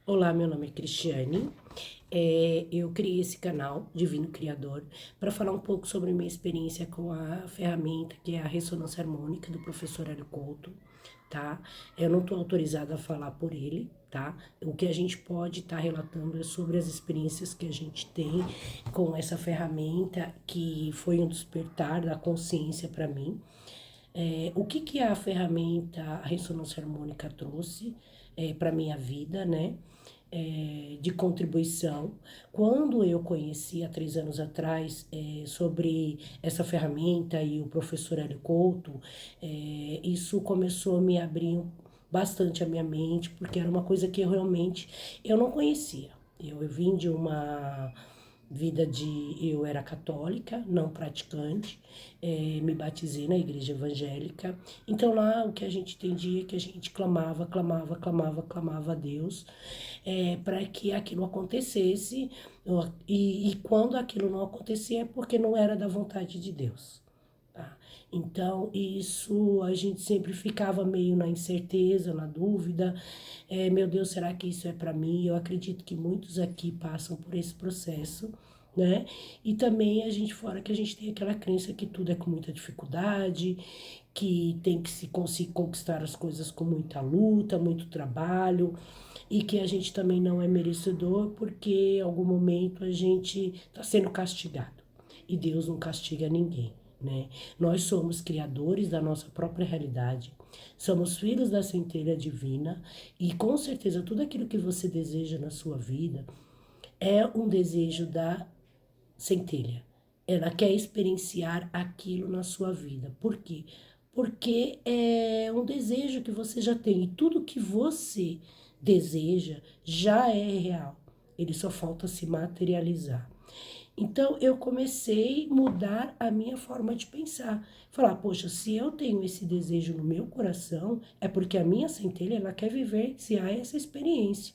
Olá, meu nome é Cristiane. Eu criei esse canal, Divino Criador, para falar um pouco sobre minha experiência com a ferramenta que é a ressonância harmônica do professor Hélio Couto, tá? Eu não estou autorizada a falar por ele, tá? O que a gente pode estar relatando é sobre as experiências que a gente tem com essa ferramenta, que foi um despertar da consciência para mim. O que que a ferramenta a ressonância harmônica trouxe para minha vida, né? De contribuição. Quando eu conheci há 3 anos atrás sobre essa ferramenta e o professor Hélio Couto, isso começou a me abrir bastante a minha mente, porque era uma coisa que eu não conhecia. Eu vim de uma vida eu era católica, não praticante, me batizei na igreja evangélica. Então lá o que a gente entendia é que a gente clamava a Deus para que aquilo acontecesse, e quando aquilo não acontecia é porque não era da vontade de Deus. Tá? Então, isso a gente sempre ficava meio na incerteza, na dúvida. Meu Deus, será que isso é para mim? Eu acredito que muitos aqui passam por esse processo, né? E também a gente, fora que a gente tem aquela crença que tudo é com muita dificuldade, que tem que se conseguir conquistar as coisas com muita luta, muito trabalho, e que a gente também não é merecedor porque em algum momento a gente está sendo castigado. E Deus não castiga ninguém, né? Nós somos criadores da nossa própria realidade, somos filhos da centelha divina e com certeza tudo aquilo que você deseja na sua vida é um desejo da centelha. Ela quer experienciar aquilo na sua vida. Por quê? Porque é um desejo que você já tem. E tudo que você deseja já é real. Ele só falta se materializar. Então eu comecei a mudar a minha forma de pensar. Falar, poxa, se eu tenho esse desejo no meu coração, é porque a minha centelha ela quer vivenciar essa experiência.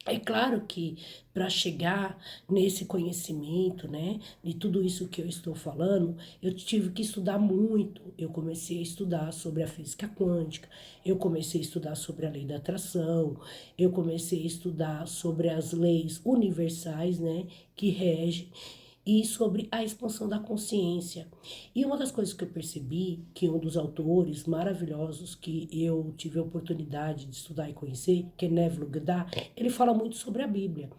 É claro que para chegar nesse conhecimento, né, de tudo isso que eu estou falando, eu tive que estudar muito. Eu comecei a estudar sobre a física quântica, eu comecei a estudar sobre a lei da atração, eu comecei a estudar sobre as leis universais, né, que regem e sobre a expansão da consciência. E uma das coisas que eu percebi, que um dos autores maravilhosos que eu tive a oportunidade de estudar e conhecer, que é Neville Goddard, ele fala muito sobre a Bíblia,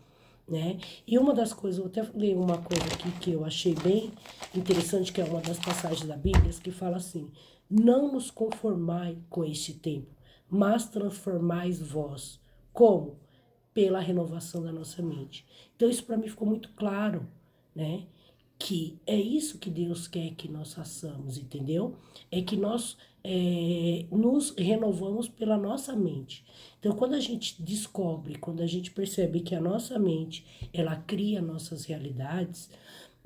né? E uma das coisas, eu até ler uma coisa aqui que eu achei bem interessante, que é uma das passagens da Bíblia, que fala assim: não nos conformai com este tempo, mas transformais vós. Como? Pela renovação da nossa mente. Então isso para mim ficou muito claro, né? Que é isso que Deus quer que nós façamos, entendeu? É que nós nos renovamos pela nossa mente. Então, quando a gente descobre, quando a gente percebe que a nossa mente, ela cria nossas realidades,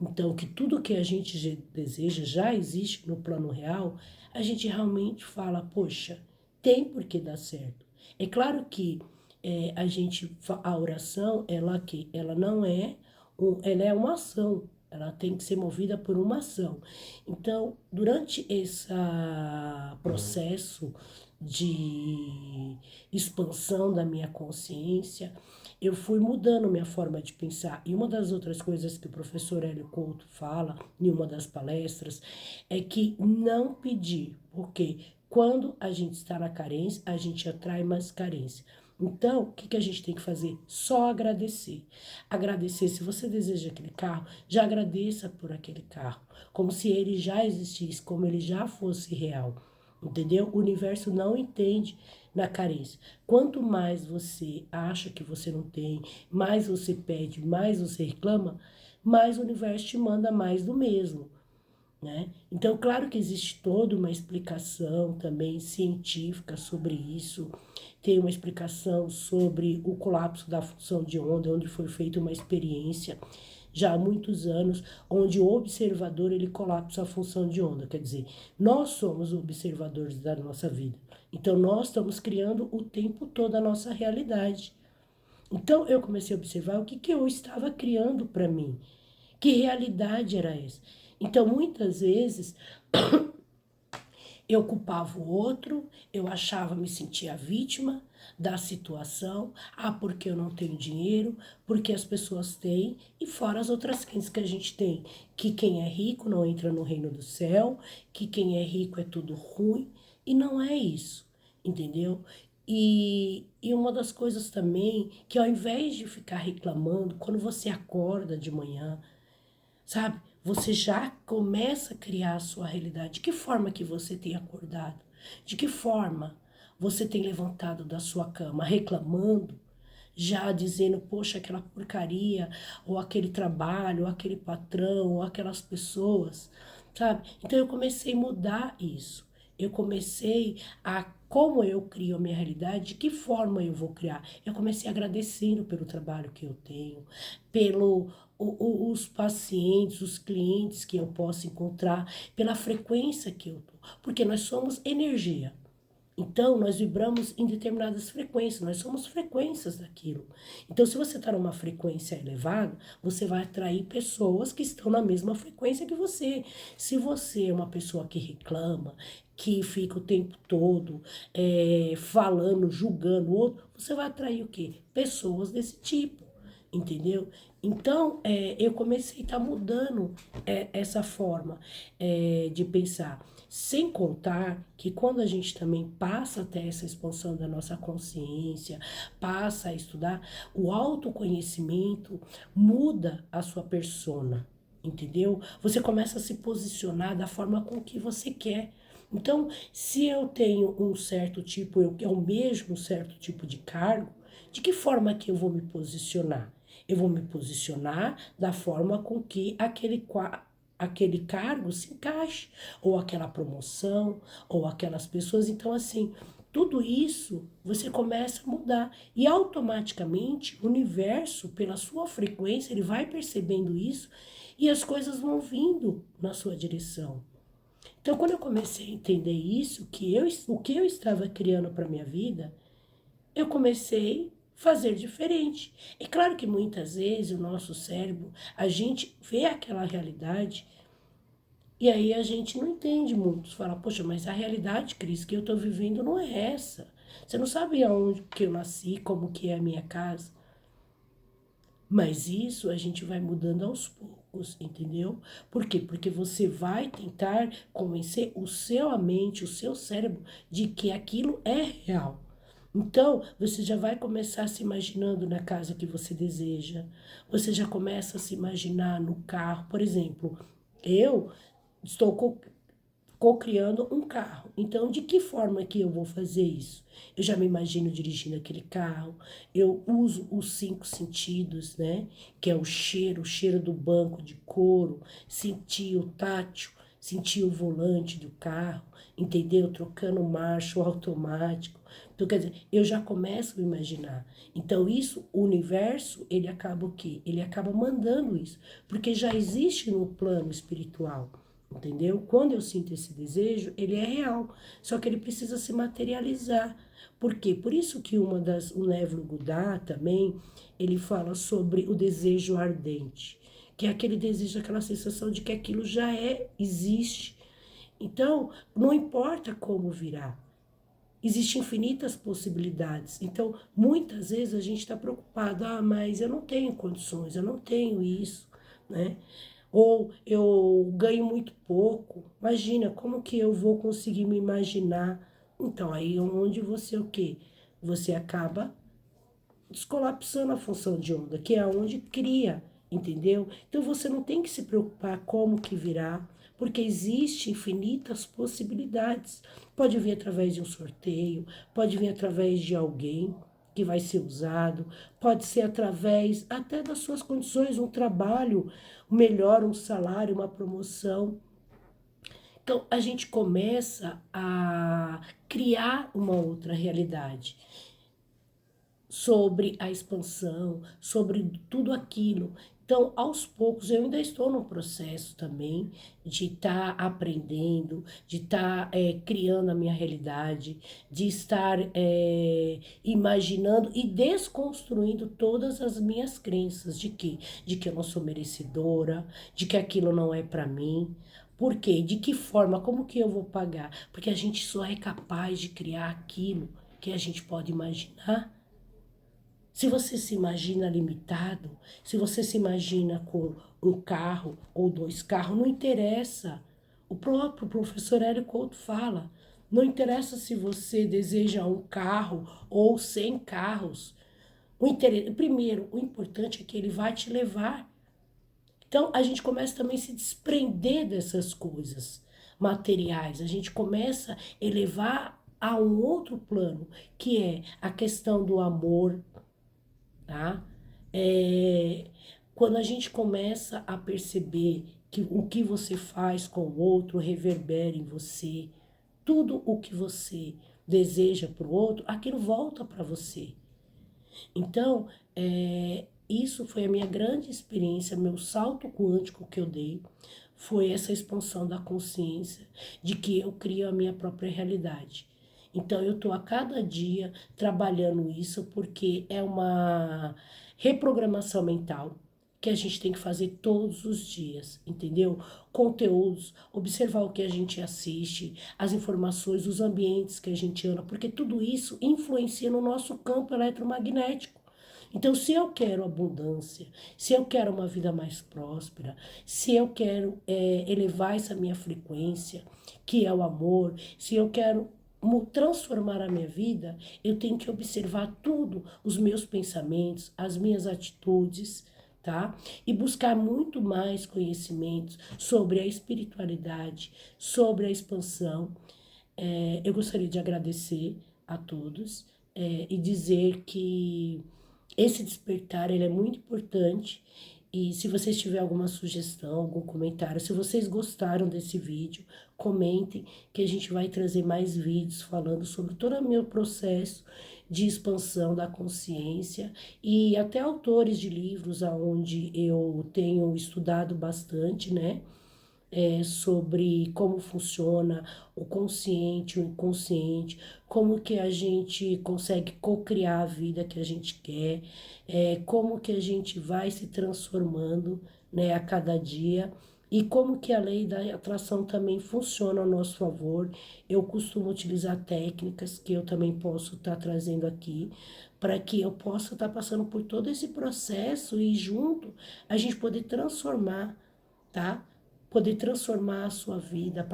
então que tudo que a gente deseja já existe no plano real, a gente realmente fala, poxa, tem por que dar certo. É claro que a oração, ela não é, ela é uma ação, ela tem que ser movida por uma ação. Então, durante esse processo de expansão da minha consciência, eu fui mudando minha forma de pensar. E uma das outras coisas que o professor Hélio Couto fala em uma das palestras é que não pedir, porque quando a gente está na carência, a gente atrai mais carência. Então, o que a gente tem que fazer? Só agradecer. Agradecer, se você deseja aquele carro, já agradeça por aquele carro, como se ele já existisse, como ele já fosse real. Entendeu? O universo não entende na carência. Quanto mais você acha que você não tem, mais você pede, mais você reclama, mais o universo te manda mais do mesmo, né? Então, claro que existe toda uma explicação também científica sobre isso. Tem uma explicação sobre o colapso da função de onda, onde foi feita uma experiência já há muitos anos, onde o observador ele colapsa a função de onda. Quer dizer, nós somos observadores da nossa vida. Então, nós estamos criando o tempo todo a nossa realidade. Então, eu comecei a observar o que eu estava criando para mim. Que realidade era essa? Então, muitas vezes, eu culpava o outro, eu achava, me sentia vítima, da situação, porque eu não tenho dinheiro, porque as pessoas têm, e fora as outras crenças que a gente tem, que quem é rico não entra no reino do céu, que quem é rico é tudo ruim, e não é isso, entendeu? E uma das coisas também, que ao invés de ficar reclamando, quando você acorda de manhã, sabe? Você já começa a criar a sua realidade. De que forma que você tem acordado? De que forma você tem levantado da sua cama reclamando, já dizendo, poxa, aquela porcaria, ou aquele trabalho, ou aquele patrão, ou aquelas pessoas, sabe? Então eu comecei a mudar isso. Eu comecei a como eu crio a minha realidade, de que forma eu vou criar. Eu comecei agradecendo pelo trabalho que eu tenho, pelo os pacientes, os clientes que eu posso encontrar, pela frequência que eu tô, porque nós somos energia. Então, nós vibramos em determinadas frequências, nós somos frequências daquilo. Então, se você está numa frequência elevada, você vai atrair pessoas que estão na mesma frequência que você. Se você é uma pessoa que reclama, que fica o tempo todo falando, julgando o outro, você vai atrair o quê? Pessoas desse tipo, entendeu? Então, eu comecei a estar mudando essa forma de pensar. Sem contar que quando a gente também passa a ter essa expansão da nossa consciência, passa a estudar, o autoconhecimento muda a sua persona, entendeu? Você começa a se posicionar da forma com que você quer. Então, se eu tenho um certo tipo, eu almejo um certo tipo de cargo, de que forma que eu vou me posicionar? Eu vou me posicionar da forma com que aquele cargo se encaixe, ou aquela promoção, ou aquelas pessoas. Então, assim, tudo isso você começa a mudar. E automaticamente o universo, pela sua frequência, ele vai percebendo isso e as coisas vão vindo na sua direção. Então, quando eu comecei a entender isso, o que eu estava criando para minha vida, eu comecei a fazer diferente. É claro que muitas vezes o nosso cérebro, a gente vê aquela realidade e aí a gente não entende muito. Você fala, poxa, mas a realidade, Cris, que eu estou vivendo não é essa. Você não sabe aonde que eu nasci, como que é a minha casa. Mas isso a gente vai mudando aos poucos, entendeu? Por quê? Porque você vai tentar convencer a mente, o seu cérebro, de que aquilo é real. Então, você já vai começar se imaginando na casa que você deseja. Você já começa a se imaginar no carro. Por exemplo, eu estou co-criando um carro. Então, de que forma que eu vou fazer isso? Eu já me imagino dirigindo aquele carro, eu uso os 5 sentidos, né? Que é o cheiro do banco de couro, sentir o tátil, sentir o volante do carro, entendeu? Trocando marcha, o automático. Então, quer dizer, eu já começo a imaginar. Então, isso, o universo, ele acaba o quê? Ele acaba mandando isso, porque já existe no plano espiritual. Entendeu? Quando eu sinto esse desejo, ele é real, só que ele precisa se materializar. Por quê? Por isso que o Névio Gudá também, ele fala sobre o desejo ardente, que é aquele desejo, aquela sensação de que aquilo já existe. Então, não importa como virá, existem infinitas possibilidades. Então, muitas vezes a gente está preocupado, mas eu não tenho condições, eu não tenho isso, né? Ou eu ganho muito pouco. Imagina, como que eu vou conseguir me imaginar? Então, aí é onde você o quê? Você acaba descolapsando a função de onda, que é onde cria, entendeu? Então você não tem que se preocupar como que virá, porque existe infinitas possibilidades. Pode vir através de um sorteio, pode vir através de alguém que vai ser usado, pode ser através até das suas condições, um trabalho melhor, um salário, uma promoção. Então a gente começa a criar uma outra realidade sobre a expansão, sobre tudo aquilo. Então, aos poucos, eu ainda estou no processo também de estar aprendendo, de estar criando a minha realidade, de estar imaginando e desconstruindo todas as minhas crenças de que? De que eu não sou merecedora, de que aquilo não é para mim. Por quê? De que forma? Como que eu vou pagar? Porque a gente só é capaz de criar aquilo que a gente pode imaginar. Se você se imagina limitado, se você se imagina com um carro ou 2 carros, não interessa. O próprio professor Hélio Couto fala, não interessa se você deseja um carro ou 100 carros. Primeiro, o importante é que ele vai te levar. Então, a gente começa também a se desprender dessas coisas materiais. A gente começa a elevar a um outro plano, que é a questão do amor, tá? Quando a gente começa a perceber que o que você faz com o outro reverbera em você, tudo o que você deseja para o outro, aquilo volta para você. Então, isso foi a minha grande experiência, meu salto quântico que eu dei, foi essa expansão da consciência de que eu crio a minha própria realidade. Então, eu estou a cada dia trabalhando isso porque é uma reprogramação mental que a gente tem que fazer todos os dias, entendeu? Conteúdos, observar o que a gente assiste, as informações, os ambientes que a gente anda, porque tudo isso influencia no nosso campo eletromagnético. Então, se eu quero abundância, se eu quero uma vida mais próspera, se eu quero elevar essa minha frequência, que é o amor, se eu quero transformar a minha vida, eu tenho que observar tudo, os meus pensamentos, as minhas atitudes, tá? E buscar muito mais conhecimentos sobre a espiritualidade, sobre a expansão. Eu gostaria de agradecer a todos e dizer que esse despertar ele é muito importante. E se vocês tiverem alguma sugestão, algum comentário, se vocês gostaram desse vídeo, comentem que a gente vai trazer mais vídeos falando sobre todo o meu processo de expansão da consciência e até autores de livros aonde eu tenho estudado bastante, né? Sobre como funciona o consciente, o inconsciente, como que a gente consegue co-criar a vida que a gente quer, como que a gente vai se transformando, né, a cada dia. E como que a lei da atração também funciona a nosso favor. Eu costumo utilizar técnicas que eu também posso estar trazendo aqui, para que eu possa estar passando por todo esse processo e junto a gente poder transformar, tá? Poder transformar a sua vida